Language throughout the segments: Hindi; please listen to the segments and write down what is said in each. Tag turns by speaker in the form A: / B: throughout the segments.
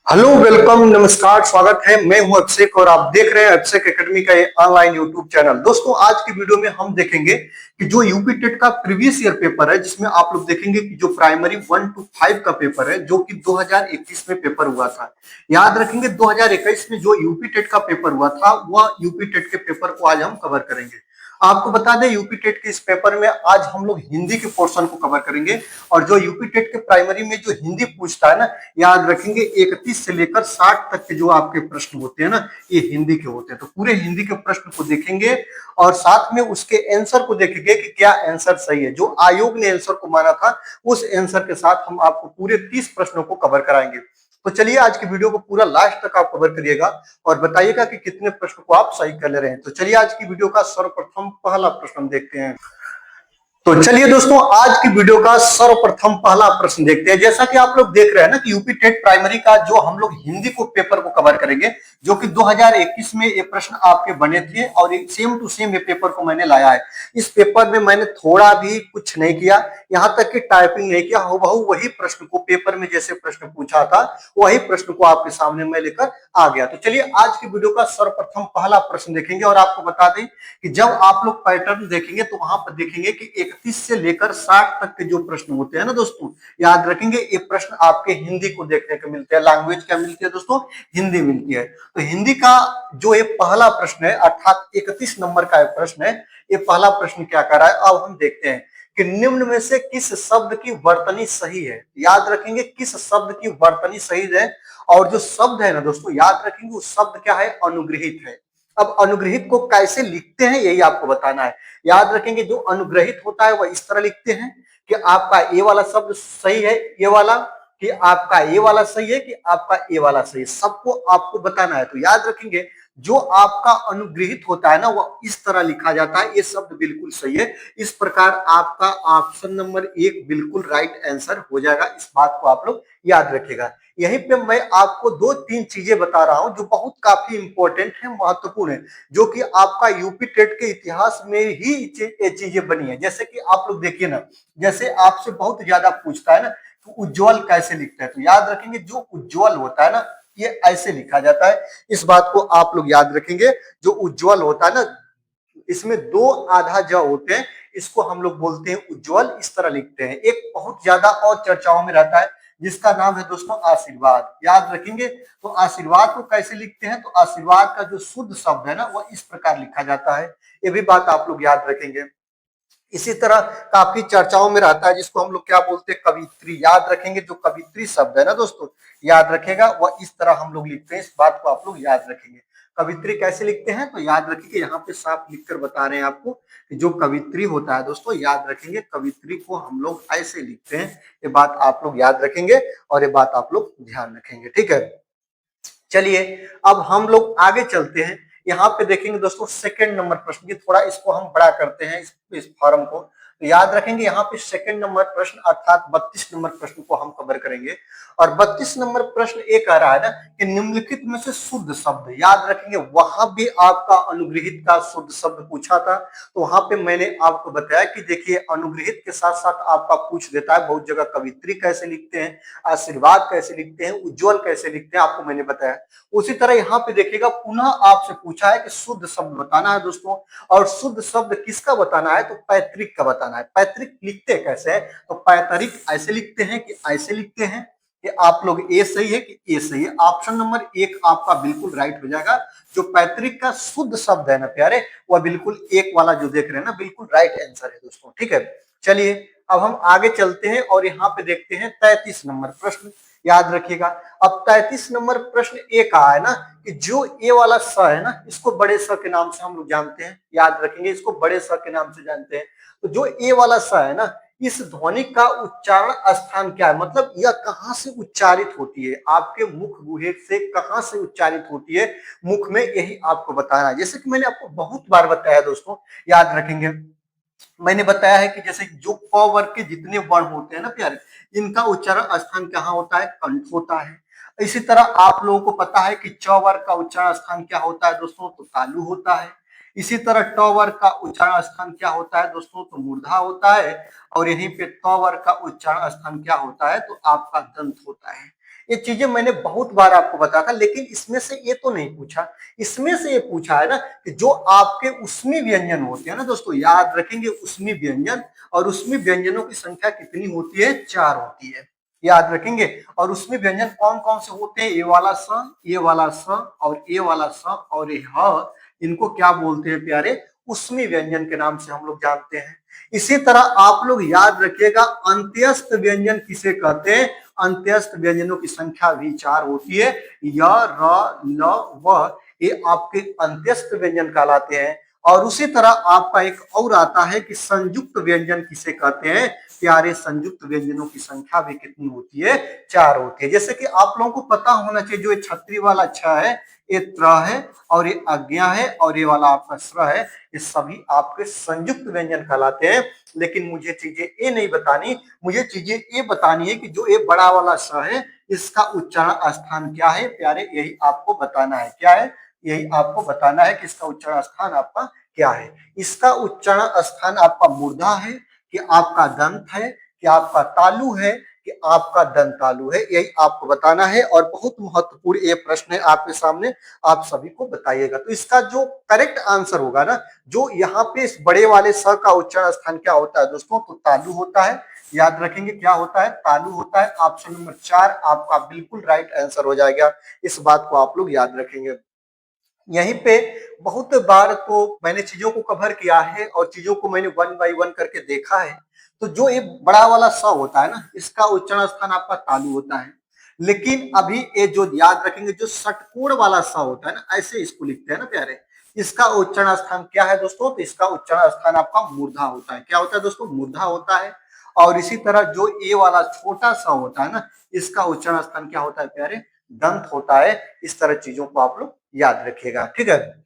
A: हेलो, वेलकम, नमस्कार, स्वागत है। मैं हूं अभिषेक और आप देख रहे हैं अभिषेक एकेडमी का ये ऑनलाइन यूट्यूब चैनल। दोस्तों, आज की वीडियो में हम देखेंगे कि जो यूपी टेट का प्रीवियस ईयर पेपर है, जिसमें आप लोग देखेंगे कि जो प्राइमरी 1 to 5 का पेपर है, जो कि 2021 में पेपर हुआ था। याद रखेंगे 2021 में जो यूपी टेट का पेपर हुआ था, वह यूपी टेट के पेपर को आज हम कवर करेंगे। आपको बता दें, यूपी टेट के इस पेपर में आज हम लोग हिंदी के पोर्शन को कवर करेंगे। और जो यूपी टेट के प्राइमरी में जो हिंदी पूछता है ना, याद रखेंगे 31 से लेकर 60 तक के जो आपके प्रश्न होते हैं ना, ये हिंदी के होते हैं। तो पूरे हिंदी के प्रश्न को देखेंगे और साथ में उसके आंसर को देखेंगे कि क्या आंसर सही है। जो आयोग ने आंसर को माना था, उस आंसर के साथ हम आपको पूरे 30 प्रश्नों को कवर कराएंगे। तो चलिए, आज की वीडियो को पूरा लास्ट तक आप कवर करिएगा और बताइएगा कि कितने प्रश्न को आप सही कर ले रहे हैं। तो चलिए, आज की वीडियो का सर्वप्रथम पहला प्रश्न हम देखते हैं। तो चलिए दोस्तों, आज की वीडियो का सर्वप्रथम पहला प्रश्न देखते हैं। जैसा कि आप लोग देख रहे हैं ना कि यूपी टेट प्राइमरी का जो हम लोग हिंदी को पेपर को कवर करेंगे, जो कि 2021 में ये प्रश्न आपके बने थे और सेम टू सेम ये पेपर को मैंने लाया है। इस पेपर में मैंने थोड़ा भी कुछ नहीं किया, यहां तक कि टाइपिंग नहीं किया। हूबहू वही प्रश्न को पेपर में जैसे प्रश्न पूछा था, वही प्रश्न को आपके सामने मैं लेकर आ गया। तो चलिए, आज की वीडियो का सर्वप्रथम पहला प्रश्न देखेंगे और आपको बता दें कि जब आप लोग पैटर्न देखेंगे तो वहां पर देखेंगे कि 31 से लेकर 60 तक के जो प्रश्न होते हैं ना दोस्तों, याद रखेंगे ये प्रश्न आपके हिंदी को देखने को मिलते हैं। लैंग्वेज क्या मिलती है दोस्तों? हिंदी मिलती है। तो हिंदी का जो ये पहला प्रश्न है, अर्थात 31 नंबर का प्रश्न है, ये पहला प्रश्न क्या कर रहा है, अब हम देखते हैं कि निम्न में से किस शब्द की वर्तनी सही है। याद रखेंगे किस शब्द की वर्तनी सही है। और जो शब्द है ना दोस्तों, याद रखेंगे वो शब्द क्या है? अनुग्रहित है। अब अनुग्रहित को कैसे लिखते हैं, यही आपको बताना है। याद रखेंगे जो अनुग्रहित होता है वह इस तरह लिखते हैं कि आपका ये वाला शब्द सही है, ये वाला, कि आपका ये वाला सही है, कि आपका ये वाला सही है। सबको आपको बताना है। तो याद रखेंगे जो आपका अनुग्रहित होता है ना, वह इस तरह लिखा जाता है, ये शब्द बिल्कुल सही है। इस प्रकार आपका ऑप्शन नंबर 1 बिल्कुल राइट आंसर हो जाएगा। इस बात को आप लोग याद रखिएगा। यहीं पे मैं आपको 2-3 चीजें बता रहा हूं जो बहुत काफी इंपॉर्टेंट है, महत्वपूर्ण है, जो कि आपका यूपी टेट के इतिहास में ही ये चीजें बनी है। जैसे कि आप लोग देखिए ना, जैसे आपसे बहुत ज्यादा पूछता है ना तो उज्जवल कैसे लिखता है, तो याद रखेंगे जो उज्जवल होता है ना, ये ऐसे लिखा जाता है। इस बात को आप लोग याद रखेंगे। जो उज्जवल होता है ना, इसमें 2 आधा ज होते हैं, इसको हम लोग बोलते हैं उज्जवल। इस तरह लिखते हैं। एक बहुत ज्यादा और चर्चाओं में रहता है, जिसका नाम है दोस्तों आशीर्वाद। याद रखेंगे तो आशीर्वाद को कैसे लिखते हैं, तो आशीर्वाद का जो शुद्ध शब्द है ना, वो इस प्रकार लिखा जाता है। ये भी बात आप लोग याद रखेंगे। इसी तरह काफी चर्चाओं में रहता है, जिसको हम लोग क्या बोलते हैं? कवित्री। याद रखेंगे जो कवित्री शब्द है ना दोस्तों, याद रखेगा वह इस तरह हम लोग लिखते हैं। इस बात को आप लोग याद रखेंगे। कवित्री कैसे लिखते हैं, तो याद रखिए यहाँ पे साफ लिखकर बता रहे हैं आपको कि जो कवित्री होता है दोस्तों, याद रखेंगे कवित्री को हम लोग ऐसे लिखते हैं। ये बात आप लोग याद रखेंगे और ये बात आप लोग ध्यान रखेंगे, ठीक है। चलिए, अब हम लोग आगे चलते हैं। यहाँ पे देखेंगे दोस्तों सेकंड नंबर प्रश्न की, थोड़ा इसको हम बड़ा करते हैं इस फॉर्म को। तो याद रखेंगे यहाँ पे सेकंड नंबर प्रश्न अर्थात 32 नंबर प्रश्न को हम कवर करेंगे। और 32 नंबर प्रश्न ये कह रहा है ना कि निम्नलिखित में से शुद्ध शब्द। याद रखेंगे वहां भी आपका अनुग्रहित का शुद्ध शब्द पूछा था, तो वहां पे मैंने आपको बताया कि देखिए अनुग्रहित के साथ साथ आपका पूछ देता है बहुत जगह कवित्री कैसे लिखते हैं, आशीर्वाद कैसे लिखते हैं, उज्जवल कैसे लिखते हैं, आपको मैंने बताया। उसी तरह यहाँ पे देखिएगा पुनः आपसे पूछा है कि शुद्ध शब्द बताना है दोस्तों। और शुद्ध शब्द किसका बताना है, तो पैतृक का बताना है। पैतृक लिखते कैसे है, तो पैतृक ऐसे लिखते हैं कि ऐसे लिखते हैं कि आप लोग ए सही है कि ए सही है। ऑप्शन नंबर 1 आपका बिल्कुल राइट हो जाएगा। जो पैतृक का शुद्ध शब्द है ना प्यारे, वह बिल्कुल 1 वाला जो देख रहे हैं ना, बिल्कुल राइट आंसर है दोस्तों, ठीक है। चलिए, अब हम आगे चलते हैं और यहाँ पे देखते हैं 33 नंबर प्रश्न। याद रखिएगा। अब 33 नंबर प्रश्न ए कहा है ना कि जो ए वाला स है ना, इसको बड़े स के नाम से हम लोग जानते हैं। याद रखेंगे इसको बड़े स के नाम से जानते हैं। तो जो ए वाला स है ना, इस ध्वनि का उच्चारण स्थान क्या है, मतलब यह कहां से उच्चारित होती है, आपके मुख गुहे से कहां से उच्चारित होती है मुख में, यही आपको बताना है। जैसे कि मैंने आपको बहुत बार बताया दोस्तों, याद रखेंगे मैंने बताया है कि जैसे जो क वर्ग के जितने वर्ण होते हैं ना प्यारे, इनका उच्चारण स्थान कहाँ होता है? कंठ होता है। इसी तरह आप लोगों को पता है कि च वर्ग का उच्चारण स्थान क्या होता है दोस्तों? तो तालु होता है। इसी तरह ट वर्ग का उच्चारण स्थान क्या होता है दोस्तों? तो मूर्धा होता है। और यहीं पे त वर्ग का उच्चारण स्थान क्या होता है? तो आपका दंत होता है। ये चीजें मैंने बहुत बार आपको बताया था, लेकिन इसमें से ये तो नहीं पूछा। इसमें से ये पूछा है ना कि जो आपके उसमी व्यंजन होते हैं ना दोस्तों, याद रखेंगे उसमी व्यंजन, और उसमी व्यंजनों की संख्या कितनी होती है? 4 होती है, याद रखेंगे। और उसमें व्यंजन कौन कौन से होते हैं? ये वाला स, ये वाला स, और ये वाला स, और ये ह, इनको क्या बोलते हैं प्यारे? उसमें व्यंजन के नाम से हम लोग जानते हैं। इसी तरह आप लोग याद रखिएगा, अंत्यस्थ व्यंजन किसे कहते हैं? अंत्यस्थ व्यंजनों की संख्या भी 4 होती है। य, र, ल, व, ये आपके अंत्यस्थ व्यंजन कहलाते हैं। और उसी तरह आपका एक और आता है कि संयुक्त व्यंजन किसे कहते हैं? प्यारे, संयुक्त व्यंजनों की संख्या भी कितनी होती है? 4 होती है। जैसे कि आप लोगों को पता होना चाहिए, जो ये छतरी वाला छ है, ये त्र है, और ये अज्ञा है, और ये वाला आपका स्र है, ये सभी आपके संयुक्त व्यंजन कहलाते हैं। लेकिन मुझे चीजें ये नहीं बतानी, मुझे चीजें ये बतानी है कि जो ये बड़ा वाला स है, इसका उच्चारण स्थान क्या है प्यारे? यही आपको बताना है। क्या है? यही आपको बताना है कि इसका उच्चारण स्थान आपका क्या है। इसका उच्चारण स्थान आपका मूर्धा है, कि आपका दंत है, कि आपका तालु है, कि आपका दंतालु है, यही आपको बताना है। और बहुत महत्वपूर्ण ये प्रश्न है आपके सामने, आप सभी को बताइएगा। तो इसका जो करेक्ट आंसर होगा ना, जो यहाँ पे इस बड़े वाले स का उच्चारण स्थान क्या होता है दोस्तों? तो तालु होता है। याद रखेंगे क्या होता है? तालु होता है। ऑप्शन नंबर 4 आपका बिल्कुल राइट आंसर हो जाएगा। इस बात को आप लोग याद रखेंगे। यहीं पे बहुत बार तो मैंने चीजों को कवर किया है, और चीजों को मैंने वन बाय वन करके देखा है। तो जो ये बड़ा वाला स होता है ना, इसका उच्चारण स्थान आपका तालु होता है। लेकिन अभी ये जो याद रखेंगे, जो षटकोण वाला स होता है ना, ऐसे इसको लिखते हैं ना प्यारे, इसका उच्चारण स्थान क्या है दोस्तों? तो इसका उच्चारण स्थान आपका मूर्धा होता है। क्या होता है दोस्तों? मूर्धा होता है। और इसी तरह जो ए वाला छोटा सा होता है ना, इसका उच्चारण स्थान क्या होता है प्यारे? दंत होता है। इस तरह चीजों को आप लोग याद रखिएगा, ठीक है।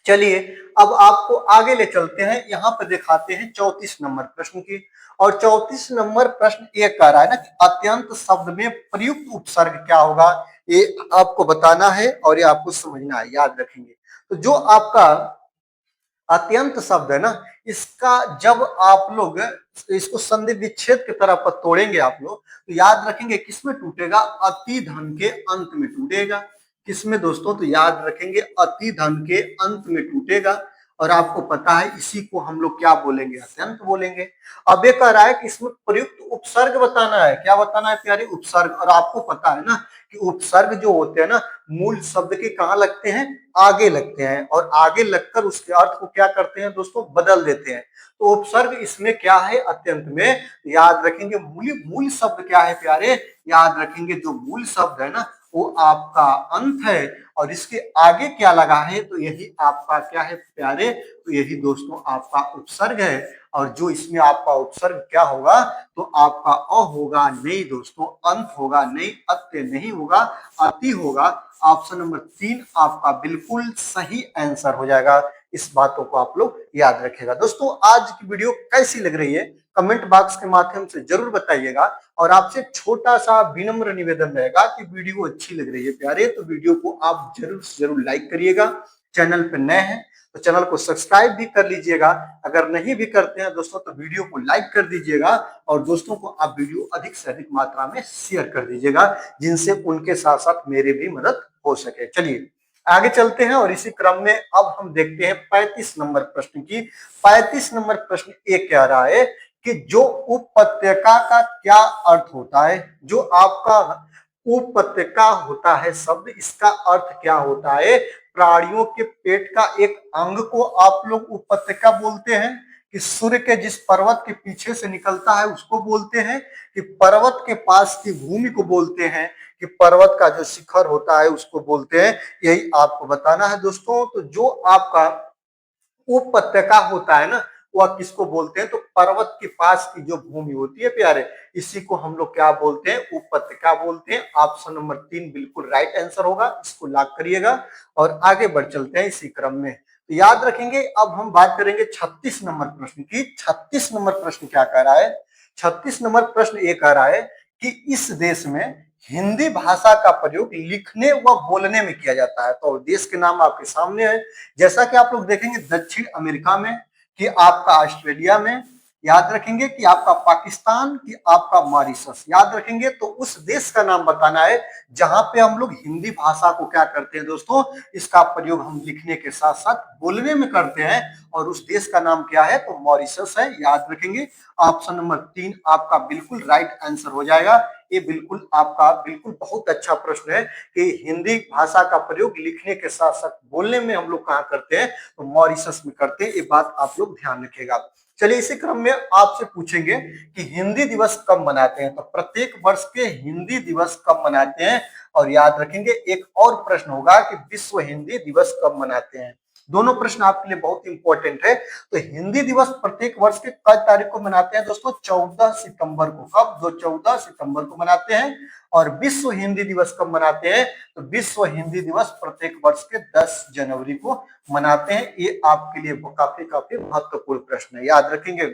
A: चलिए, अब आपको आगे ले चलते हैं। यहाँ पर दिखाते हैं 34 नंबर प्रश्न की। और 34 नंबर प्रश्न ये कह रहा है ना कि अत्यंत शब्द में प्रयुक्त उपसर्ग क्या होगा? ये आपको बताना है और ये आपको समझना है, याद रखेंगे। तो जो आपका अत्यंत शब्द है ना, इसका जब आप लोग इसको संधि विच्छेद की तरह पर तोड़ेंगे आप लोग, तो याद रखेंगे किसमें टूटेगा? अति धन के अंत में टूटेगा। किसमें दोस्तों? तो याद रखेंगे अति धन के अंत में टूटेगा। और आपको पता है इसी को हम लोग क्या बोलेंगे? अत्यंत बोलेंगे। अब ये कह रहा है कि इसमें प्रयुक्त उपसर्ग बताना है। क्या बताना है प्यारे? उपसर्ग। और आपको पता है ना कि उपसर्ग जो होते हैं ना, मूल शब्द के कहाँ लगते हैं? आगे लगते हैं। और आगे लगकर उसके अर्थ को क्या करते हैं दोस्तों? बदल देते हैं। तो उपसर्ग इसमें क्या है? अत्यंत में। याद रखेंगे मूल मूल शब्द क्या है प्यारे? याद रखेंगे जो मूल शब्द है ना, वो आपका अंत है। और इसके आगे क्या लगा है? तो यही आपका क्या है प्यारे? तो यही दोस्तों आपका उपसर्ग है। और जो इसमें आपका उपसर्ग क्या होगा? तो आपका अ होगा नहीं दोस्तों, अंत होगा नहीं, अत्य नहीं होगा, अति होगा। ऑप्शन नंबर 3 आपका बिल्कुल सही आंसर हो जाएगा। इस बातों को आप लोग याद रखेगा। दोस्तों, आज की वीडियो कैसी लग रही है कमेंट बॉक्स के माध्यम से जरूर बताइएगा। और आपसे छोटा सा विनम्र निवेदन रहेगा कि वीडियो अच्छी लग रही है प्यारे, तो वीडियो को आप जरूर से जरूर लाइक करिएगा। चैनल पर नए हैं तो चैनल को सब्सक्राइब भी कर लीजिएगा। अगर नहीं भी करते हैं दोस्तों, तो वीडियो को लाइक कर दीजिएगा। और दोस्तों को आप वीडियो अधिक से अधिक मात्रा में शेयर कर दीजिएगा, जिनसे उनके साथ साथ मेरी भी मदद हो सके। चलिए आगे चलते हैं, और इसी क्रम में अब हम देखते हैं 35 नंबर प्रश्न की। 35 नंबर प्रश्न ये कह रहा है कि जो उपत्यका का क्या अर्थ होता है? जो आपका उपत्यका होता है शब्द, इसका अर्थ क्या होता है? प्राणियों के पेट का एक अंग को आप लोग उपत्यका बोलते हैं, कि सूर्य के जिस पर्वत के पीछे से निकलता है उसको बोलते हैं, कि पर्वत के पास की भूमि को बोलते हैं, कि पर्वत का जो शिखर होता है उसको बोलते हैं? यही आपको बताना है दोस्तों। तो जो आपका उपत्यका होता है ना, वह किसको बोलते हैं? तो पर्वत के पास की जो भूमि होती है प्यारे, इसी को हम लोग क्या बोलते हैं? उपत्यका बोलते हैं। ऑप्शन नंबर 3 बिल्कुल राइट आंसर होगा, इसको लॉक करिएगा। और आगे बढ़ चलते हैं इसी क्रम में। तो याद रखेंगे, अब हम बात करेंगे 36 नंबर प्रश्न की। 36 नंबर प्रश्न क्या कह रहा है? 36 नंबर प्रश्न ये कह रहा है कि इस देश में हिंदी भाषा का प्रयोग लिखने व बोलने में किया जाता है। तो देश के नाम आपके सामने है। जैसा कि आप लोग देखेंगे दक्षिण अमेरिका में, कि आपका ऑस्ट्रेलिया में, याद रखेंगे कि आपका पाकिस्तान, कि आपका मॉरिशस। याद रखेंगे तो उस देश का नाम बताना है जहां पे हम लोग हिंदी भाषा को क्या करते हैं दोस्तों, इसका प्रयोग हम लिखने के साथ साथ बोलने में करते हैं, और उस देश का नाम क्या है, तो मॉरिशस है। याद रखेंगे ऑप्शन नंबर 3 आपका बिल्कुल राइट आंसर हो जाएगा। ये बिल्कुल आपका बिल्कुल बहुत अच्छा प्रश्न है कि हिंदी भाषा का प्रयोग लिखने के साथ साथ बोलने में हम लोग कहाँ करते हैं, तो मॉरिशस में करते हैं। ये बात आप लोग ध्यान रखिएगा। चलिए इसी क्रम में आपसे पूछेंगे कि हिंदी दिवस कब मनाते हैं, तो प्रत्येक वर्ष के हिंदी दिवस कब मनाते हैं, और याद रखेंगे एक और प्रश्न होगा कि विश्व हिंदी दिवस कब मनाते हैं। दोनों प्रश्न आपके लिए बहुत इंपॉर्टेंट है। तो हिंदी दिवस प्रत्येक वर्ष के कई तारीख को मनाते हैं दोस्तों, 14 सितंबर को। कब? 14 सितंबर को मनाते हैं। और विश्व हिंदी दिवस कब मनाते हैं, तो विश्व हिंदी दिवस प्रत्येक वर्ष के 10 जनवरी को मनाते हैं। ये आपके लिए काफी काफी महत्वपूर्ण प्रश्न है, याद रखेंगे।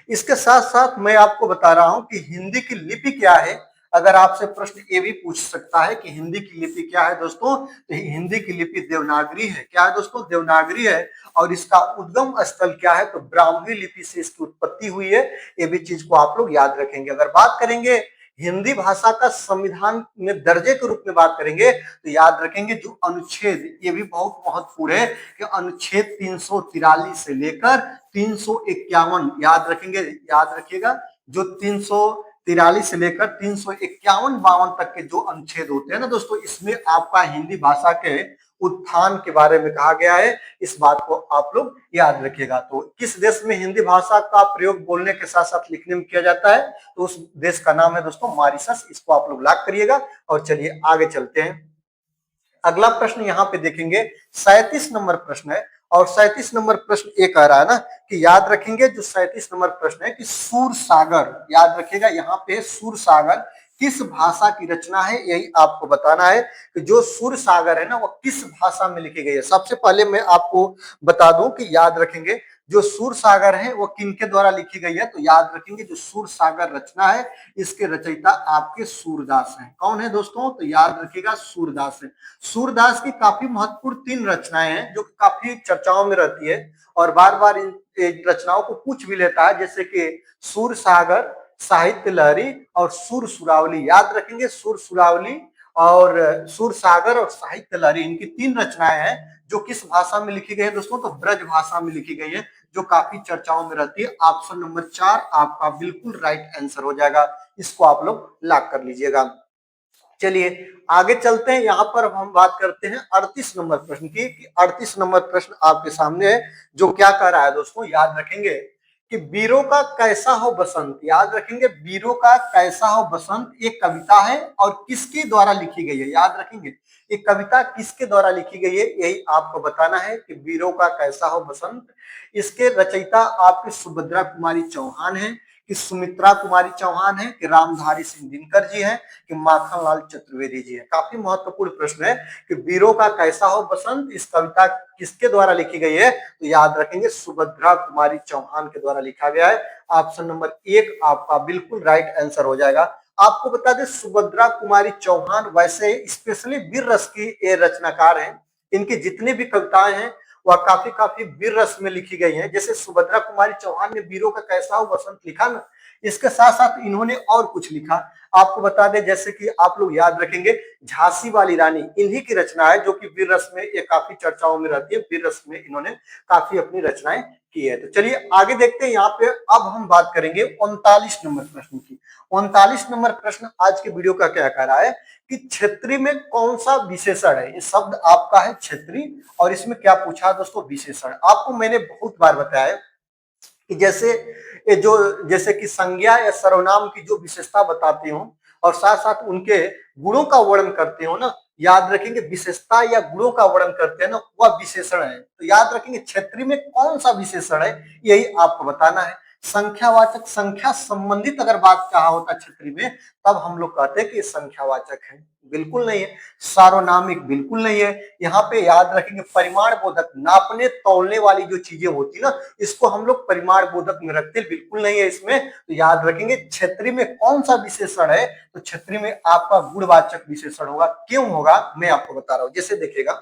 A: इसके साथ साथ मैं आपको बता रहा हूं कि हिंदी की लिपि क्या है। अगर आपसे प्रश्न ये भी पूछ सकता है कि हिंदी की लिपि क्या है दोस्तों, तो हिंदी की लिपि देवनागरी है। क्या है दोस्तों? देवनागरी है। और इसका उद्गम स्थल क्या है, तो ब्राह्मी लिपि से इसकी उत्पत्ति हुई है। ये भी चीज को आप लोग याद रखेंगे। अगर बात करेंगे हिंदी भाषा का संविधान में दर्जे के रूप में बात करेंगे, तो याद रखेंगे जो अनुच्छेद, ये भी बहुत महत्वपूर्ण है कि अनुच्छेद 343 से लेकर 351, याद रखेंगे, याद रखिएगा, जो 343 से लेकर 351-52 तक के जो अनुच्छेद होते हैं ना दोस्तों, इसमें आपका हिंदी भाषा के उत्थान के बारे में कहा गया है। इस बात को आप लोग याद रखिएगा। तो किस देश में हिंदी भाषा का प्रयोग बोलने के साथ साथ लिखने में किया जाता है, तो उस देश का नाम है दोस्तों मॉरिशस। इसको आप लोग लॉक करिएगा। और चलिए आगे चलते हैं। अगला प्रश्न यहाँ पे देखेंगे, 37 नंबर प्रश्न है। और 37 नंबर प्रश्न ये कह रहा है ना कि याद रखेंगे जो 37 नंबर प्रश्न है कि सूर सागर, याद रखिएगा यहाँ पे सूर सागर किस भाषा की रचना है, यही आपको बताना है कि जो सूर सागर है ना वो किस भाषा में लिखी गई है। सबसे पहले मैं आपको बता दूं कि याद रखेंगे जो सूर सागर है वो किनके द्वारा लिखी गई है, तो याद रखेंगे जो सूर सागर रचना है इसके रचयिता आपके सूरदास हैं। कौन है दोस्तों, तो याद रखिएगा सूरदास है। सूरदास की काफी महत्वपूर्ण 3 रचनाएं हैं जो काफी चर्चाओं में रहती है और बार बार इन रचनाओं को पूछ भी लेता है, जैसे कि सूर सागर, साहित्य लहरी और सुर सुरावली। याद रखेंगे सुर सुरावली और सुर सागर और साहित्य लहरी, इनकी 3 रचनाएं हैं जो किस भाषा में लिखी गई है दोस्तों, तो ब्रज भाषा में लिखी गई है, जो काफी चर्चाओं में रहती है। ऑप्शन नंबर 4 आपका बिल्कुल राइट आंसर हो जाएगा। इसको आप लोग लॉक कर लीजिएगा। चलिए आगे चलते हैं। यहाँ पर हम बात करते हैं 38 नंबर प्रश्न की, कि 38 नंबर प्रश्न आपके सामने है जो क्या कह रहा है दोस्तों, याद रखेंगे कि वीरों का कैसा हो बसंत। याद रखेंगे वीरों का कैसा हो बसंत एक कविता है और किसके द्वारा लिखी गई है, याद रखेंगे ये कविता किसके द्वारा लिखी गई है, यही आपको बताना है कि वीरों का कैसा हो बसंत। इसके रचयिता आपकी सुभद्रा कुमारी चौहान है, कि सुमित्रा कुमारी चौहान है, कि रामधारी सिंह दिनकर जी हैं, कि माखनलाल चतुर्वेदी जी है। काफी महत्वपूर्ण प्रश्न है कि वीरों का कैसा हो बसंत इस कविता किसके द्वारा लिखी गई है, तो याद रखेंगे सुभद्रा कुमारी चौहान के द्वारा लिखा गया है। ऑप्शन नंबर 1 आपका बिल्कुल राइट आंसर हो जाएगा। आपको बता दें सुभद्रा कुमारी चौहान वैसे स्पेशली वीर रस की ये रचनाकार हैं। इनकी जितनी भी कविताएं हैं वह काफी काफी वीर रस में लिखी गई हैं। जैसे सुभद्रा कुमारी चौहान ने वीरों का कैसा हो बसंत लिखा ना, इसके साथ साथ इन्होंने और कुछ लिखा। आपको बता दें जैसे कि आप लोग याद रखेंगे झांसी वाली रानी इन्हीं की रचना है, जो कि वीर रस में ये काफी चर्चाओं में रहती है। वीर रस में इन्होंने काफी अपनी रचनाएं की है। तो चलिए आगे देखते हैं। यहाँ पे अब हम बात करेंगे 39 नंबर प्रश्न की। 39 नंबर प्रश्न आज के वीडियो का क्या कह रहा है कि क्षेत्री में कौन सा विशेषण है। ये शब्द आपका है क्षेत्री और इसमें क्या पूछा है दोस्तों, विशेषण। आपको मैंने बहुत बार बताया कि जैसे कि संज्ञा या सर्वनाम की जो विशेषता बताते हो और साथ साथ उनके गुणों का वर्णन करते हो ना, याद रखेंगे विशेषता या गुणों का वर्णन करते हैं ना, वह विशेषण है। तो याद रखेंगे क्षेत्री में कौन सा विशेषण है, यही आपको बताना है। संख्यावाचक, संख्या संबंधित अगर बात कहा होता क्षेत्री में, तब हम लोग कहते हैं कि संख्यावाचक है, बिल्कुल नहीं है। सार्वनामिक बिल्कुल नहीं है। यहाँ पे याद रखेंगे परिमाण बोधक, नापने तौलने वाली जो चीजें होती ना, इसको हम लोग परिमाण बोधक में रखते, बिल्कुल नहीं है इसमें। तो याद रखेंगे क्षेत्री में कौन सा विशेषण है, तो क्षेत्री में आपका गुणवाचक विशेषण होगा। क्यों होगा मैं आपको बता रहा हूं। जैसे देखिएगा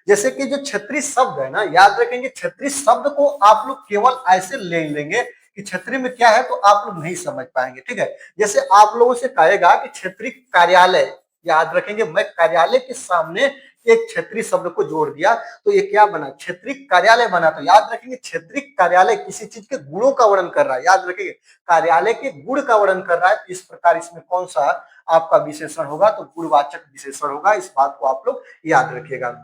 A: जैसे कि जो क्षेत्रीय शब्द है ना, याद रखेंगे क्षेत्रीय शब्द को आप लोग केवल ऐसे ले लेंगे कि क्षेत्रीय में क्या है तो आप लोग नहीं समझ पाएंगे, ठीक है। जैसे आप लोगों से कहेगा कि क्षेत्रीय कार्यालय, याद रखेंगे मैं कार्यालय के सामने एक क्षेत्रीय शब्द को जोड़ दिया तो ये क्या बना, क्षेत्रीय कार्यालय बना। तो याद रखेंगे क्षेत्रीय कार्यालय किसी चीज के गुणों का वर्णन कर रहा है, याद रखेंगे कार्यालय के गुण का वर्णन कर रहा है। इस प्रकार इसमें कौन सा आपका विशेषण होगा, तो गुणवाचक विशेषण होगा। इस बात को आप लोग याद रखिएगा।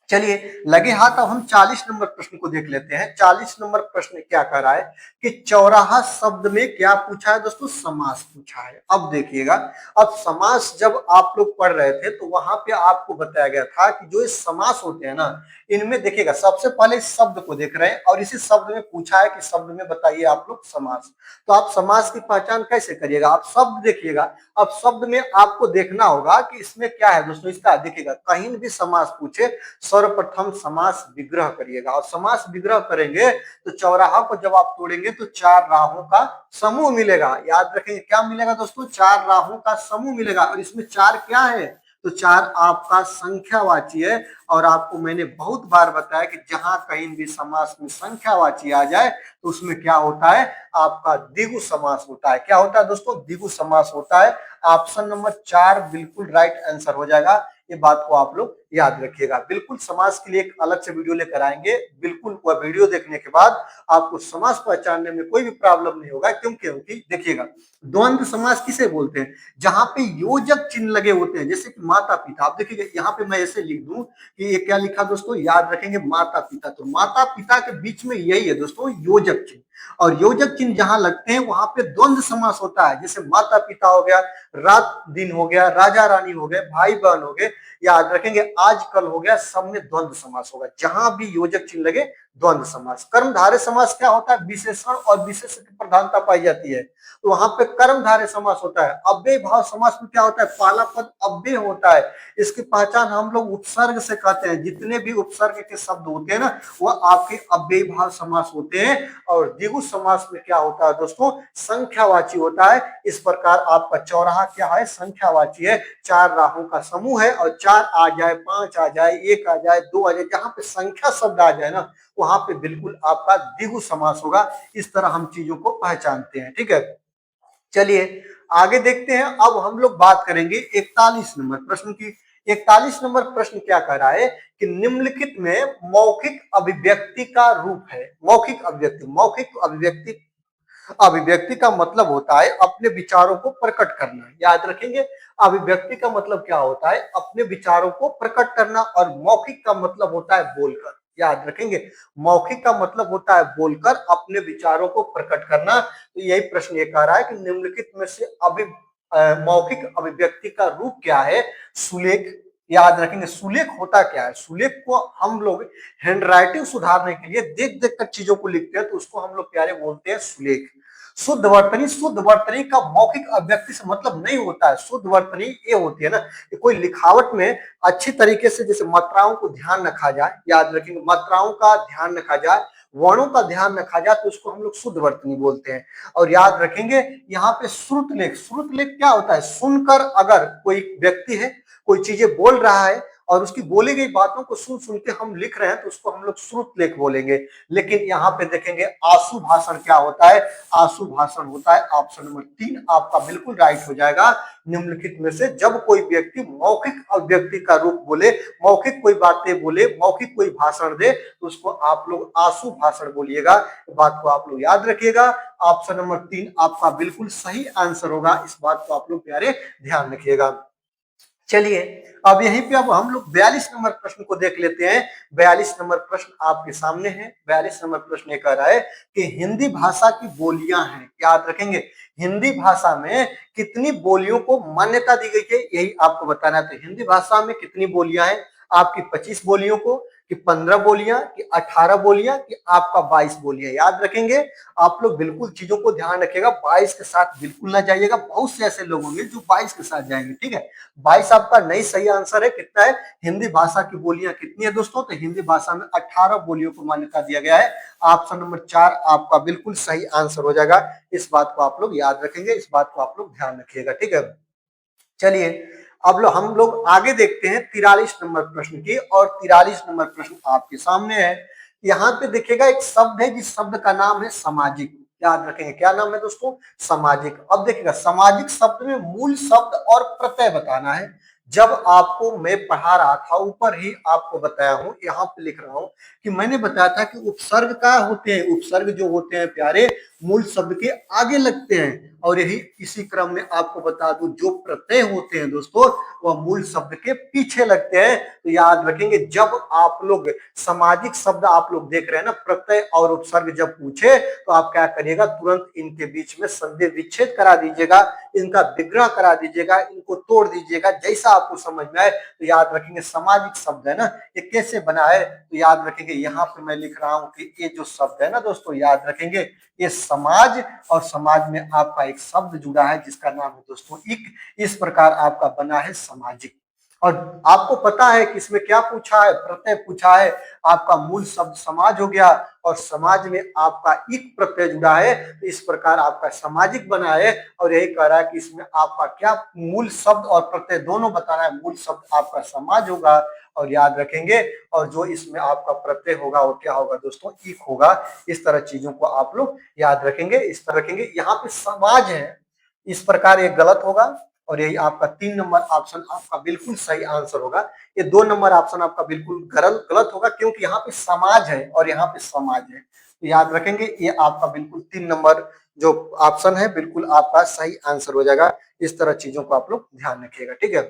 A: चलिए लगे हाथ, अब हम 40 नंबर प्रश्न को देख लेते हैं। 40 नंबर प्रश्न क्या कर रहा है कि चौराहा शब्द में क्या पूछा है दोस्तों, समास पूछा है। अब देखिएगा, अब समास जब आप लोग पढ़ रहे थे तो वहां पे आपको बताया गया था कि जो ये समास होते हैं ना, इनमें देखिएगा सबसे पहले इस शब्द को देख रहे हैं और इसी शब्द में पूछा है कि शब्द में बताइए आप लोग समास। तो आप समास की पहचान कैसे करिएगा, आप शब्द देखिएगा। अब शब्द में आपको देखना होगा कि इसमें क्या है दोस्तों, इसका देखिएगा कहीं भी समास पूछे सर्वप्रथम समास विग्रह करिएगा, और समास विग्रह करेंगे तो चौराहा को जब आप तोड़ेंगे तो चार राहों का समूह मिलेगा। याद रखेंगे क्या मिलेगा दोस्तों, चार राहों का समूह मिलेगा। और इसमें चार क्या है, तो चार आपका संख्यावाची है। और आपको मैंने बहुत बार बताया कि जहां कहीं भी समास में संख्यावाची आ जाए तो उसमें क्या होता है, आपका द्विगु समास होता है। क्या होता है दोस्तों, द्विगु समास होता है। ऑप्शन नंबर 4 बिल्कुल राइट आंसर हो जाएगा। ये बात को आप लोग याद रखिएगा। बिल्कुल समास के लिए एक अलग से वीडियो लेकर आएंगे, बिल्कुल वह वीडियो देखने के बाद आपको समास पहचानने में कोई भी प्रॉब्लम नहीं होगा। क्योंकि देखिएगा द्वंद्व समास किसे बोलते हैं, जहां पे योजक चिन्ह लगे होते हैं, जैसे कि माता पिता। आप देखिएगा यहाँ पे मैं ऐसे लिख दूं कि ये क्या लिखा दोस्तों, याद रखेंगे माता पिता। तो माता पिता के बीच में यही है दोस्तों योजक चिन्ह, और योजक चिन्ह जहां लगते हैं वहां पे द्वंद्व समास होता है। जैसे माता पिता हो गया, रात दिन हो गया, राजा रानी हो गए, भाई बहन हो गए, याद रखेंगे आज कल हो गया, सब में द्वंद्व समास होगा। जहां भी योजक चिन्ह लगे द्वंद्व समास। कर्मधारय समास क्या होता है, विशेषण और विशेषण की प्रधानता पाई जाती है, तो वहां पे कर्मधारय समास होता है। अव्यय भाव समास में क्या होता है, पहला पद अव्यय होता है। इसकी पहचान हम लोग उपसर्ग से कहते हैं। जितने भी उपसर्ग के शब्द होते हैं ना, वह आपके अव्यय भाव समास होते हैं। और द्विगु समास में क्या होता है दोस्तों, संख्यावाची होता है। इस प्रकार आपका चौराहा क्या है, संख्यावाची है। चार राहों का समूह है, और चार आ जाए, पांच आ जाए, एक आ जाए, दो आ जाए, जहां पे संख्या शब्द आ जाए ना, वहां पे बिल्कुल आपका द्विगु समास होगा। इस तरह हम चीजों को पहचानते हैं, ठीक है। चलिए आगे देखते हैं। अब हम लोग बात करेंगे 41 नंबर प्रश्न की। 41 नंबर प्रश्न क्या कह रहा है कि निम्नलिखित में मौखिक अभिव्यक्ति का रूप है। मौखिक अभिव्यक्ति, मौखिक अभिव्यक्ति, अभिव्यक्ति का मतलब होता है अपने विचारों को प्रकट करना। याद रखेंगे अभिव्यक्ति का मतलब क्या होता है, अपने विचारों को प्रकट करना। और मौखिक का मतलब होता है बोलकर। याद रखेंगे मौखिक का मतलब होता है बोलकर अपने विचारों को प्रकट करना। तो यही प्रश्न ये कह रहा है कि निम्नलिखित में से मौखिक अभिव्यक्ति का रूप क्या है, सुलेख। याद रखेंगे सुलेख होता क्या है, सुलेख को हम लोग हैंड राइटिंग सुधारने के लिए देख देख कर चीजों को लिखते हैं, तो उसको हम लोग प्यारे बोलते हैं सुलेख। शुद्ध वर्तनी, शुद्ध वर्तनी का मौखिक अभिव्यक्ति से मतलब नहीं होता है। शुद्ध वर्तनी ये होती है ना कि कोई लिखावट में अच्छी तरीके से जैसे मात्राओं को ध्यान रखा जाए। याद रखेंगे मात्राओं का ध्यान रखा जाए, वर्णों का ध्यान रखा जाए, तो उसको हम लोग शुद्ध वर्तनी बोलते हैं। और याद रखेंगे यहाँ पे श्रुतलेख, श्रुतलेख क्या होता है, सुनकर अगर कोई व्यक्ति है कोई चीजें बोल रहा है और उसकी बोली गई बातों को सुन सुन के हम लिख रहे हैं, तो उसको हम लोग श्रुतलेख बोलेंगे। लेकिन यहाँ पे देखेंगे आशु भाषण क्या होता है, आशु भाषण होता है ऑप्शन नंबर 3 आपका बिल्कुल राइट हो जाएगा। निम्नलिखित में से जब कोई व्यक्ति मौखिक अभिव्यक्ति का रूप बोले, मौखिक कोई बातें बोले, मौखिक कोई भाषण दे, तो उसको आप लोग आशु भाषण बोलिएगा। बात को आप लोग याद रखिएगा। ऑप्शन नंबर 3 आपका बिल्कुल सही आंसर होगा। इस बात को आप लोग प्यारे ध्यान रखिएगा। चलिए अब यहीं पे अब हम लोग 42 नंबर प्रश्न को देख लेते हैं। 42 नंबर प्रश्न आपके सामने है। 42 नंबर प्रश्न ये कह रहा है कि हिंदी भाषा की बोलियां हैं। याद रखेंगे हिंदी भाषा में कितनी बोलियों को मान्यता दी गई है, यही आपको बताना है। तो हिंदी भाषा में कितनी बोलियां हैं, आपकी 25 बोलियों को, कि 15 बोलियां, कि 18 बोलियां, कि आपका 22 बोलियां। याद रखेंगे आप लोग बिल्कुल चीजों को ध्यान रखिएगा। 22 के साथ बिल्कुल ना जाइएगा, बहुत से ऐसे लोग होंगे जो 22 के साथ जाएंगे, ठीक है। 22 आपका नहीं सही आंसर है। कितना है, हिंदी भाषा की बोलियां कितनी है दोस्तों, तो हिंदी भाषा में 18 बोलियों को मान्यता दिया गया है। ऑप्शन नंबर 4 आपका बिल्कुल सही आंसर हो जाएगा। इस बात को आप लोग याद रखेंगे, इस बात को आप लोग ध्यान रखिएगा, ठीक है। चलिए अब हम लोग आगे देखते हैं 43 नंबर प्रश्न की, और 43 नंबर प्रश्न आपके सामने है। यहाँ पे देखिएगा एक शब्द है जिस शब्द का नाम है सामाजिक। याद रखेंगे क्या नाम है दोस्तों? सामाजिक। अब देखिएगा सामाजिक शब्द में मूल शब्द और प्रत्यय बताना है। जब आपको मैं पढ़ा रहा था ऊपर ही आपको बताया हूं, यहाँ पे लिख रहा हूं कि मैंने बताया था कि उपसर्ग क्या होते हैं। उपसर्ग जो होते हैं प्यारे मूल शब्द के आगे लगते हैं, और यही इसी क्रम में आपको बता दूं जो प्रत्यय होते हैं दोस्तों वह मूल शब्द के पीछे लगते हैं। तो याद रखेंगे जब आप लोग सामाजिक शब्द आप लोग देख रहे हैं ना, प्रत्यय और उपसर्ग जब पूछे तो आप क्या करिएगा, तुरंत इनके बीच में संधि विच्छेद करा दीजिएगा, इनका विग्रह करा दीजिएगा, इनको तोड़ दीजिएगा, जैसा आपको समझ में आए। तो याद रखेंगे सामाजिक शब्द है ना, ये कैसे बना है, तो याद रखेंगे यहाँ पे मैं लिख रहा हूं कि ये जो शब्द है ना दोस्तों, याद रखेंगे ये समाज, और समाज में आपका एक शब्द जुड़ा है जिसका नाम है दोस्तों इक। इस प्रकार आपका बना है सामाजिक। और आपको पता है कि इसमें क्या पूछा है, प्रत्यय पूछा है। आपका मूल शब्द समाज हो गया, और समाज में आपका इक प्रत्यय जुड़ा है, तो इस प्रकार आपका सामाजिक बना है। और यही कह रहा है कि इसमें आपका क्या मूल शब्द और प्रत्यय दोनों बताना है। मूल शब्द आपका समाज होगा, और याद रखेंगे, और जो इसमें आपका प्रत्यय होगा वो क्या होगा दोस्तों, इक होगा। इस तरह चीजों को आप लोग याद रखेंगे, इस तरह रखेंगे। यहाँ पे समाज है, इस प्रकार ये गलत होगा, और यही आपका 3 नंबर ऑप्शन आपका बिल्कुल सही आंसर होगा। ये 2 नंबर ऑप्शन आपका बिल्कुल गलत होगा, क्योंकि यहाँ पे समाज है और यहाँ पे समाज है। तो याद रखेंगे ये आपका बिल्कुल 3 नंबर जो ऑप्शन है बिल्कुल आपका सही आंसर हो जाएगा। इस तरह चीजों को आप लोग ध्यान रखिएगा, ठीक है।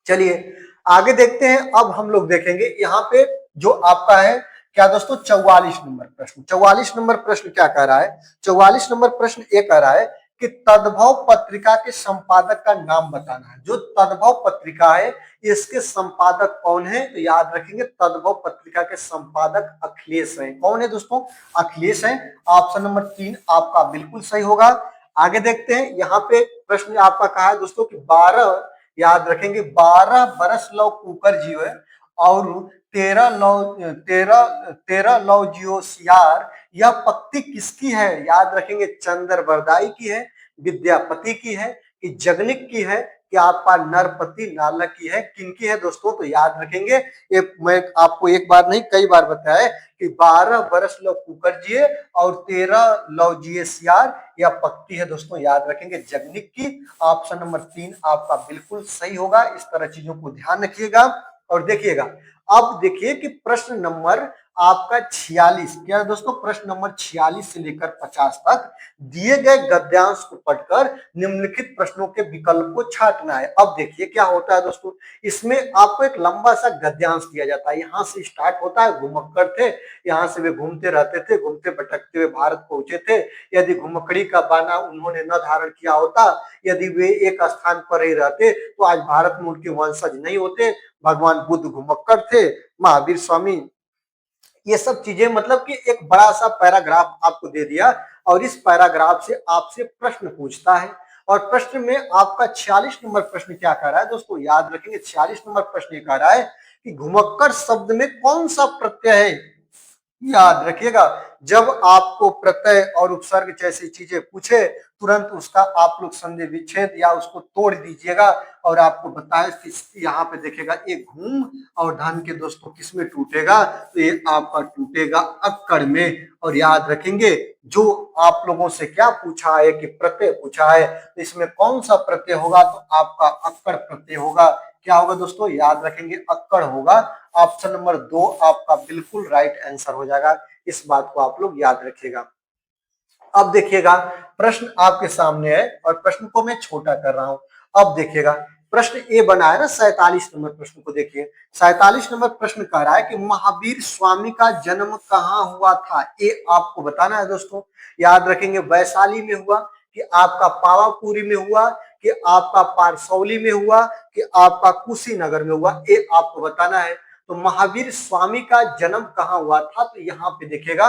A: चलिए आगे देखते हैं। अब हम लोग देखेंगे यहाँ पे जो आपका है क्या दोस्तों, 44 नंबर प्रश्न। 44 नंबर प्रश्न क्या कह रहा है? 44 नंबर प्रश्न ये कह रहा है कि तद्भव पत्रिका के संपादक का नाम बताना है। जो तद्भव पत्रिका है इसके संपादक कौन है? तो याद रखेंगे तद्भव पत्रिका के संपादक अखिलेश हैं। कौन है दोस्तों? अखिलेश हैं। ऑप्शन नंबर 3 आपका बिल्कुल सही होगा। आगे देखते हैं, यहाँ पे प्रश्न आपका कहा है दोस्तों कि 12, याद रखेंगे 12 बरस लव कुकर जियो है, और 13 लव जियो सियार, यह पक्ति किसकी है? याद रखेंगे चंद्र बरदाई की है, विद्यापति की है, कि जगनिक की है, कि आपका नरपति नालक की है, किनकी है दोस्तों? तो याद रखेंगे ये मैं आपको एक बार नहीं कई बार बताया कि 12 बरस लव कुकर जिए और 13 लव जिए सियार, यह पक्ति है दोस्तों, याद रखेंगे जगनिक की। ऑप्शन नंबर 3 आपका बिल्कुल सही होगा। इस तरह चीजों को ध्यान रखिएगा और देखिएगा। अब देखिए कि प्रश्न नंबर आपका 46 क्या है दोस्तों, प्रश्न नंबर 46 से लेकर 50 तक दिए गए गद्यांश को पढ़कर निम्नलिखित प्रश्नों के विकल्प को छांटना है। अब देखिए क्या होता है दोस्तों, इसमें आपको एक लंबा सा गद्यांश दिया जाता है। यहाँ से स्टार्ट होता है, घुमक्कड़ थे, यहाँ से वे घूमते रहते थे, घूमते भटकते हुए भारत पहुंचे थे। यदि घुमक्कड़ी का बाना उन्होंने न धारण किया होता, यदि वे एक स्थान पर ही रहते तो आज भारत में उनके वंशज नहीं होते। भगवान बुद्ध घुमक्कड़ थे, महावीर स्वामी, ये सब चीजें मतलब कि एक बड़ा सा पैराग्राफ आपको दे दिया, और इस पैराग्राफ से आपसे प्रश्न पूछता है। और प्रश्न में आपका 46 नंबर प्रश्न क्या कह रहा है दोस्तों, याद रखेंगे 46 नंबर प्रश्न ये कह रहा है कि घुमक्कड़ शब्द में कौन सा प्रत्यय है? याद रखिएगा जब आपको प्रत्यय और उपसर्ग जैसी चीजें पूछे तुरंत उसका आप लोग संधि विच्छेद या उसको तोड़ दीजिएगा। और आपको बताएं कि यहाँ पे देखिएगा एक घूम और धन के दोस्तों किसमें टूटेगा? तो ये आपका टूटेगा अक्कड़ में। और याद रखेंगे जो आप लोगों से क्या पूछा है कि प्रत्यय पूछा है, तो इसमें कौन सा प्रत्यय होगा? तो आपका अक्कड़ प्रत्यय होगा। क्या होगा दोस्तों? याद रखेंगे अक्कड़ होगा। ऑप्शन नंबर 2 आपका बिल्कुल राइट आंसर हो जाएगा। इस बात को आप लोग याद रखिएगा। अब देखिएगा प्रश्न आपके सामने है और प्रश्न को मैं छोटा कर रहा हूं। अब देखिएगा प्रश्न ए बना है ना 47 नंबर प्रश्न को देखिए। 47 नंबर प्रश्न कह रहा है कि महावीर स्वामी का जन्म कहाँ हुआ था? ये आपको बताना है दोस्तों। याद रखेंगे वैशाली में हुआ, कि आपका पावापुरी में हुआ, कि आपका पारसौली में हुआ, कि आपका कुशीनगर में हुआ, ये आपको बताना है। तो महावीर स्वामी का जन्म कहाँ हुआ था? तो यहाँ पे देखिएगा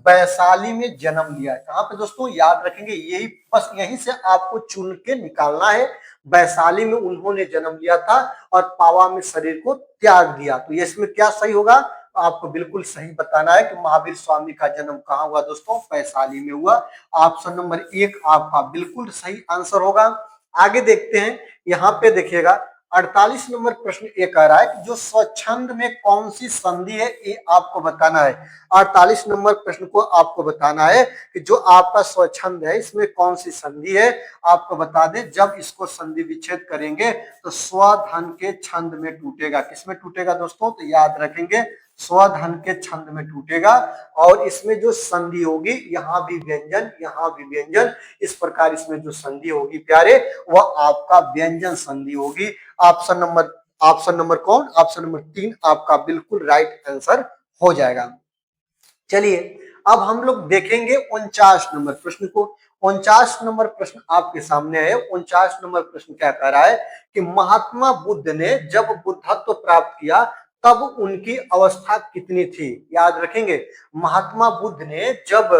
A: वैशाली में जन्म लिया है। कहाँ पे दोस्तों? याद रखेंगे यही, बस यहीं से आपको चुन के निकालना है। वैशाली में उन्होंने जन्म लिया था और पावा में शरीर को त्याग दिया। तो इसमें क्या सही होगा? तो आपको बिल्कुल सही बताना है कि महावीर स्वामी का जन्म कहाँ हुआ दोस्तों? वैशाली में हुआ। ऑप्शन नंबर 1 आपका बिल्कुल सही आंसर होगा। आगे देखते हैं, यहाँ पे देखिएगा 48 नंबर प्रश्न ये कह रहा है कि जो स्वच्छंद में कौन सी संधि है ये आपको बताना है। 48 नंबर प्रश्न को आपको बताना है कि जो आपका स्वच्छंद है इसमें कौन सी संधि है, आपको बता दें जब इसको संधि विच्छेद करेंगे तो स्वधन के छंद में टूटेगा। किसमें टूटेगा दोस्तों? तो याद रखेंगे स्वधन के छंद में टूटेगा। और इसमें जो संधि होगी यहाँ भी व्यंजन यहाँ भी व्यंजन, इस प्रकार इसमें जो संधि होगी प्यारे वह आपका व्यंजन संधि होगी। ऑप्शन नंबर कौन? ऑप्शन नंबर 3 आपका बिल्कुल राइट आंसर हो जाएगा। चलिए अब हम लोग देखेंगे 49 नंबर प्रश्न को। 49 नंबर प्रश्न आपके सामने है। 49 नंबर प्रश्न क्या कह रहा है कि महात्मा बुद्ध ने जब बुद्धत्व प्राप्त किया तब उनकी अवस्था कितनी थी? याद रखेंगे महात्मा बुद्ध ने जब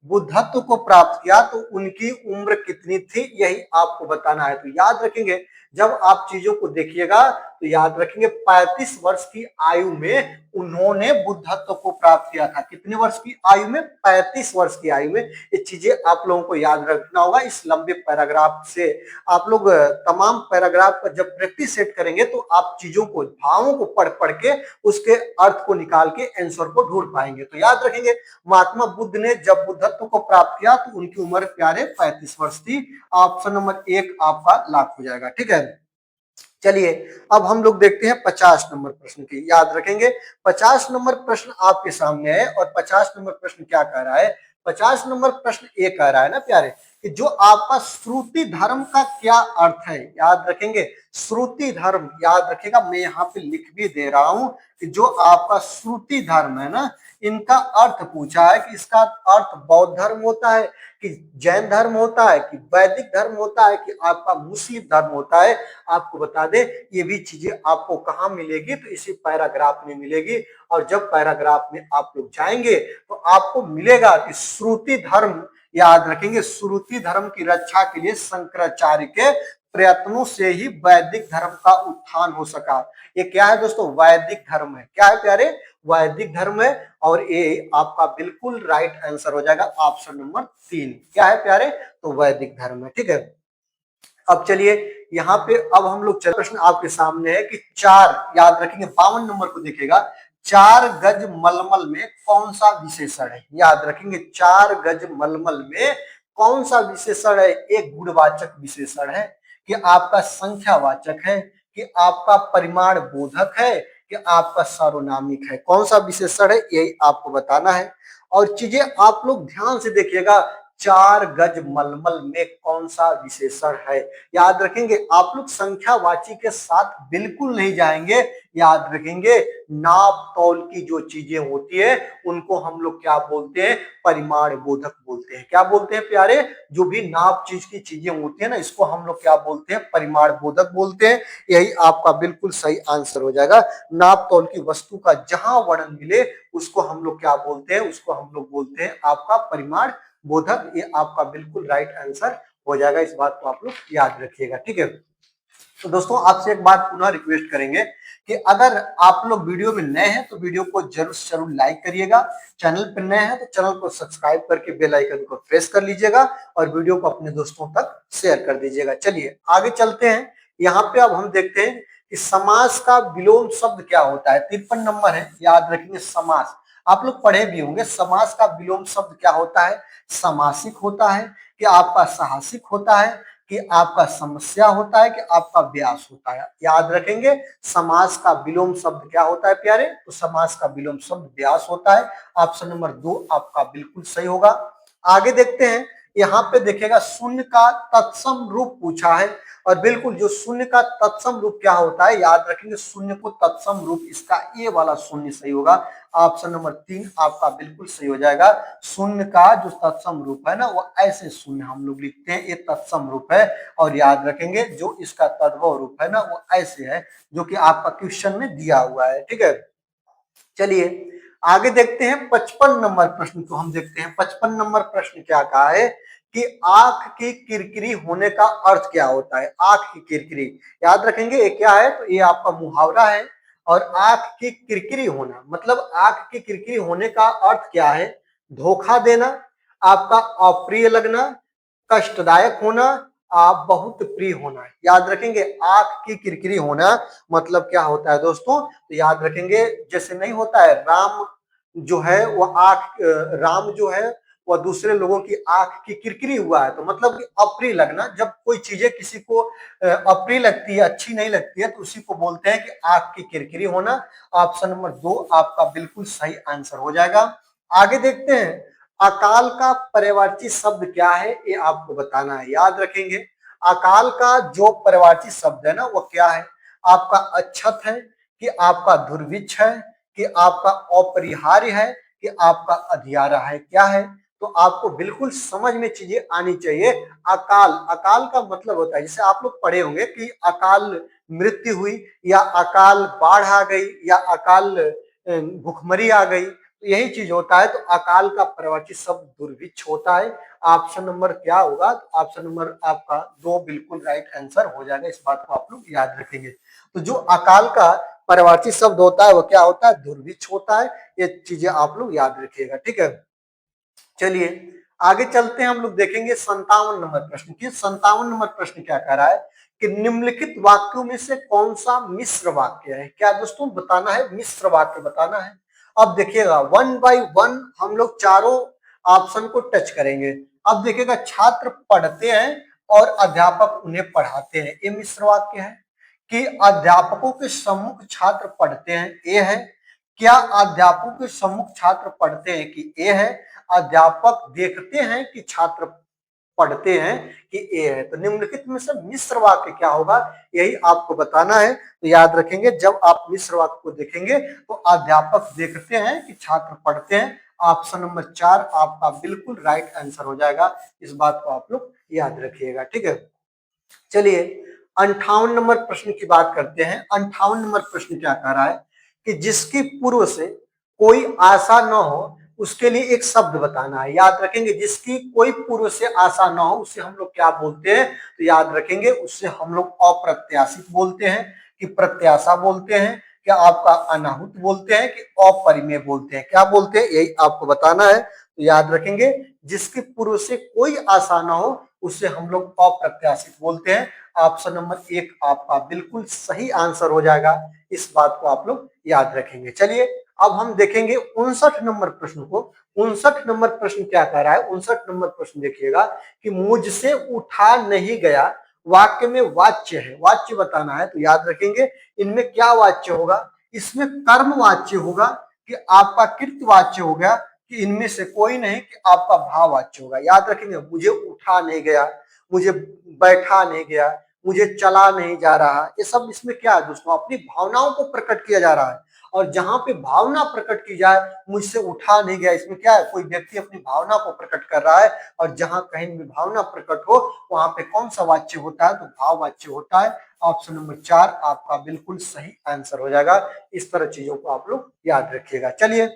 A: बुद्धत्व को प्राप्त किया तो उनकी उम्र कितनी थी, यही आपको बताना है। तो याद रखेंगे जब आप चीजों को देखिएगा तो याद रखेंगे 35 वर्ष की आयु में उन्होंने बुद्धत्व को प्राप्त किया था। कितने वर्ष की आयु में? 35 वर्ष की आयु में। ये चीजें आप लोगों को याद रखना होगा। इस लंबे पैराग्राफ से आप लोग तमाम पैराग्राफ का जब प्रैक्टिस सेट करेंगे तो आप चीजों को भावों को पढ़ पढ़ के उसके अर्थ को निकाल के आंसर को ढूंढ पाएंगे। तो याद रखेंगे महात्मा बुद्ध ने जब बुद्धत्व को प्राप्त किया तो उनकी उम्र प्यारे 35 वर्ष थी। ऑप्शन नंबर 1 आपका लॉक हो जाएगा। ठीक है, चलिए अब हम लोग देखते हैं 50 नंबर प्रश्न की। याद रखेंगे 50 नंबर प्रश्न आपके सामने है और 50 नंबर प्रश्न क्या कह रहा है? 50 नंबर प्रश्न ये कह रहा है ना प्यारे कि जो आपका श्रुति धर्म का क्या अर्थ है? याद रखेंगे श्रुति धर्म, याद रखिएगा मैं यहाँ पे लिख भी दे रहा हूं कि जो आपका श्रुति धर्म है ना इनका अर्थ पूछा है कि इसका अर्थ बौद्ध धर्म होता है कि जैन धर्म होता है कि वैदिक धर्म होता है कि आपका मुस्लिम धर्म होता है। आपको बता दे ये भी चीजें आपको कहाँ मिलेगी? तो इसी पैराग्राफ में मिलेगी। और जब पैराग्राफ में आप लोग जाएंगे तो आपको मिलेगा कि श्रुति धर्म, याद रखेंगे श्रुति धर्म की रक्षा के लिए शंकराचार्य के प्रयत्नों से ही वैदिक धर्म का उत्थान हो सका। ये क्या है दोस्तों? वैदिक धर्म है। क्या है प्यारे? वैदिक धर्म है। और ये आपका बिल्कुल राइट आंसर हो जाएगा ऑप्शन नंबर 3। क्या है प्यारे? तो वैदिक धर्म है। ठीक है, अब चलिए यहाँ पे अब हम लोग प्रश्न आपके सामने है कि 4, याद रखेंगे 52 नंबर को देखिएगा, 4 गज मलमल में कौन सा विशेषण है? याद रखेंगे 4 गज मलमल में कौन सा विशेषण है? एक गुणवाचक विशेषण है कि आपका संख्यावाचक है कि आपका परिमाण बोधक है कि आपका सार्वनामिक है? कौन सा विशेषण है यही आपको बताना है। और चीजें आप लोग ध्यान से देखिएगा 4 गज मलमल में कौन सा विशेषण है? याद रखेंगे आप लोग संख्यावाची के साथ बिल्कुल नहीं जाएंगे। याद रखेंगे नाप तौल की जो चीजें होती है उनको हम लोग क्या बोलते हैं? परिमाण बोधक बोलते हैं। क्या बोलते हैं प्यारे? जो भी नाप चीज की चीजें होती है ना इसको हम लोग क्या बोलते हैं? परिमाण बोधक बोलते हैं। यही आपका बिल्कुल सही आंसर हो जाएगा। नाप तौल की वस्तु का जहां वर्णन मिले उसको हम लोग क्या बोलते हैं? उसको हम लोग बोलते हैं आपका परिमाण बोधक। ये आपका बिल्कुल राइट आंसर हो जाएगा। इस बात को आप लोग याद रखिएगा। ठीक है, तो दोस्तों आपसे एक बात पुनः रिक्वेस्ट करेंगे कि अगर आप लोग वीडियो में नए हैं तो वीडियो को जरूर से जरूर लाइक करिएगा। चैनल पर नए हैं तो चैनल को सब्सक्राइब करके बेल आइकन को प्रेस कर लीजिएगा और वीडियो को अपने दोस्तों तक शेयर कर दीजिएगा। चलिए आगे चलते हैं। यहाँ पे अब हम देखते हैं कि समास का विलोम शब्द क्या होता है। 53 नंबर है। याद रखेंगे समास आप लोग पढ़े भी होंगे। समास का विलोम शब्द क्या होता है? समासिक होता है कि आपका साहसिक होता है कि आपका समस्या होता है कि आपका व्यास होता है? याद रखेंगे समास का विलोम शब्द क्या होता है प्यारे? तो समास का विलोम शब्द व्यास होता है। ऑप्शन नंबर 2 आपका बिल्कुल सही होगा। आगे देखते हैं। यहाँ पे देखिएगा शून्य का तत्सम रूप पूछा है और बिल्कुल जो शून्य का तत्सम रूप क्या होता है? याद रखेंगे शून्य को तत्सम रूप इसका ए वाला शून्य सही होगा। ऑप्शन नंबर 3 आपका बिल्कुल सही हो जाएगा। शून्य का जो तत्सम रूप है ना वो ऐसे शून्य हम लोग लिखते हैं, ये तत्सम रूप है। और याद रखेंगे जो इसका तद्भव रूप है ना वो ऐसे है जो कि आपका क्वेश्चन में दिया हुआ है। ठीक है, चलिए आगे देखते हैं 55 नंबर प्रश्न को हम देखते हैं। 55 नंबर प्रश्न क्या कहा है कि आंख की किरकिरी होने का अर्थ क्या होता है? आंख की किरकिरी, याद रखेंगे ये क्या है? तो ये आपका मुहावरा है। और आंख की किरकिरी होना मतलब आंख की किरकिरी होने का अर्थ क्या है? धोखा देना, आपका अप्रिय लगना, कष्टदायक होना आप बहुत प्रिय होना है। याद रखेंगे आंख की किरकिरी होना मतलब क्या होता है दोस्तों, तो याद रखेंगे जैसे नहीं होता है राम जो है वो राम जो है वह दूसरे लोगों की आंख की किरकिरी हुआ है, तो मतलब कि अप्रिय लगना। जब कोई चीजें किसी को अप्रिय लगती है, अच्छी नहीं लगती है, तो उसी को बोलते हैं कि आंख की किरकिरी होना। ऑप्शन नंबर 2 आपका बिल्कुल सही आंसर हो जाएगा। आगे देखते हैं, अकाल का पर्यायवाची शब्द क्या है, ये आपको बताना है। याद रखेंगे अकाल का जो पर्यायवाची शब्द है ना वो क्या है, आपका अच्छत है कि आपका दुर्भिक्ष है कि आपका अपरिहार्य है कि आपका अधियारा है, क्या है। तो आपको बिल्कुल समझ में चीजें आनी चाहिए। अकाल, अकाल का मतलब होता है, जैसे आप लोग पढ़े होंगे कि अकाल मृत्यु हुई या अकाल बाढ़ आ गई या अकाल भुखमरी आ गई, तो यही चीज होता है। तो अकाल का पर्यायवाची शब्द दुर्भिक्ष होता है। ऑप्शन नंबर क्या होगा, तो ऑप्शन नंबर आपका 2 बिल्कुल राइट आंसर हो जाएगा। इस बात को आप लोग याद रखेंगे। तो जो अकाल का पर्यायवाची शब्द होता है वो क्या होता है, दुर्भिक्ष होता है। ये चीजें आप लोग याद रखिएगा, ठीक है। चलिए आगे चलते हैं, हम लोग देखेंगे 57 नंबर प्रश्न की। 57 नंबर प्रश्न क्या कह रहा है कि निम्नलिखित वाक्यों में से कौन सा मिश्र वाक्य है। क्या दोस्तों बताना है, मिश्र वाक्य बताना है। अब देखिएगा 1 बाय 1 हम लोग चारों ऑप्शन को टच करेंगे। अब देखिएगा छात्र पढ़ते हैं और अध्यापक उन्हें पढ़ाते हैं, ये मिश्र वाक्य है। कि अध्यापकों के सम्मुख छात्र पढ़ते हैं, ये है। क्या अध्यापकों के सम्मुख छात्र पढ़ते हैं, कि ए है। अध्यापक देखते हैं कि छात्र पढ़ते हैं, कि ए है। तो निम्नलिखित में से मिश्र वाक्य क्या होगा, यही आपको बताना है। तो याद रखेंगे जब आप मिश्र वाक्य को देखेंगे तो अध्यापक देखते हैं कि छात्र पढ़ते हैं। ऑप्शन नंबर 4 आपका बिल्कुल राइट आंसर हो जाएगा। इस बात को आप लोग याद रखिएगा, ठीक है। चलिए 58 नंबर प्रश्न की बात करते हैं। 58 नंबर प्रश्न क्या कह रहा है कि जिसकी पूर्व से कोई आशा न हो उसके लिए एक शब्द बताना है। याद रखेंगे जिसकी कोई पूर्व से आशा न हो उसे हम लोग क्या बोलते हैं, तो याद रखेंगे उससे हम लोग अप्रत्याशित बोलते हैं, कि प्रत्याशा बोलते हैं, क्या आपका अनाहुत बोलते हैं, कि अपरिमेय बोलते हैं, क्या बोलते हैं, यही आपको बताना है। तो याद रखेंगे जिसकी पूर्व से कोई आशा न हो उसे हम लोग अप्रत्याशित बोलते हैं। ऑप्शन नंबर 1 आपका बिल्कुल सही आंसर हो जाएगा। इस बात को आप लोग याद रखेंगे। चलिए अब हम देखेंगे 59 नंबर प्रश्न को। 59 नंबर प्रश्न क्या कह रहा है, 59 नंबर प्रश्न देखिएगा कि मुझसे उठा नहीं गया वाक्य में वाच्य है, वाच्य बताना है। तो याद रखेंगे इनमें क्या वाच्य होगा, इसमें कर्म वाच्य होगा कि आपका कृत वाच्य हो गया, कि इनमें से कोई नहीं, कि आपका भाव वाच्य होगा। याद रखेंगे मुझे उठा नहीं गया, मुझे बैठा नहीं गया, मुझे चला नहीं जा रहा, ये सब इसमें क्या है दोस्तों, अपनी भावनाओं को प्रकट किया जा रहा है। और जहां पे भावना प्रकट की जाए, मुझसे उठा नहीं गया, इसमें क्या है, कोई व्यक्ति अपनी भावना को प्रकट कर रहा है। और जहां कहीं भी भावना प्रकट हो वहां पे कौन सा वाच्य होता है, तो भाव वाच्य होता है। ऑप्शन नंबर 4 आपका बिल्कुल सही आंसर हो जाएगा। इस तरह चीजों को आप लोग याद रखिएगा। चलिए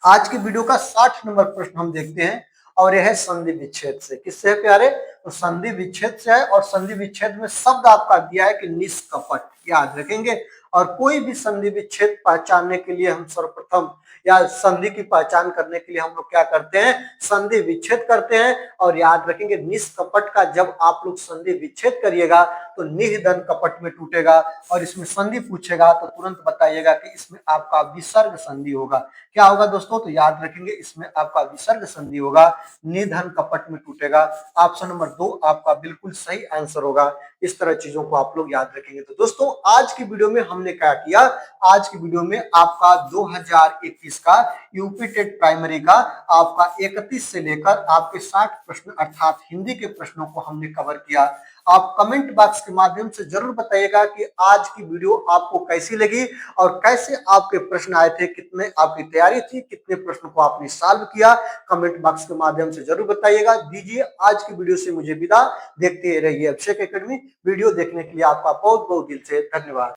A: आज की वीडियो का 60 नंबर प्रश्न हम देखते हैं, और यह है संधि विच्छेद से। किससे है प्यारे, तो संधि विच्छेद से है। और संधि विच्छेद में शब्द आपका दिया है कि निष्कपट, याद रखेंगे। और कोई भी संधि विच्छेद पहचानने के लिए हम सर्वप्रथम, या संधि की पहचान करने के लिए हम लोग क्या करते हैं, संधि विच्छेद करते हैं। और याद रखेंगे निष्कपट का जब आप लोग संधि विच्छेद करिएगा तो निधन कपट में टूटेगा। और इसमें संधि पूछेगा तो तुरंत बताइएगा कि इसमें आपका विसर्ग संधि होगा। क्या होगा दोस्तों, तो याद रखेंगे इसमें आपका विसर्ग संधि होगा, निधन कपट में टूटेगा। ऑप्शन नंबर 2 आपका बिल्कुल सही आंसर होगा। इस तरह चीजों को आप लोग याद रखेंगे। तो दोस्तों आज की वीडियो में हमने क्या किया, आज की वीडियो में आपका 2021 का यूपी टेट प्राइमरी का आपका 31 से लेकर आपके 60 प्रश्न अर्थात हिंदी के प्रश्नों को हमने कवर किया। आप कमेंट बॉक्स के माध्यम से जरूर बताइएगा कि आज की वीडियो आपको कैसी लगी और कैसे आपके प्रश्न आए थे, कितने आपकी तैयारी थी, कितने प्रश्न को आपने सॉल्व किया। कमेंट बॉक्स के माध्यम से जरूर बताइएगा। दीजिए आज की वीडियो से मुझे विदा, देखते रहिए अभिषेक एकेडमी। वीडियो देखने के लिए आपका बहुत बहुत दिल से धन्यवाद।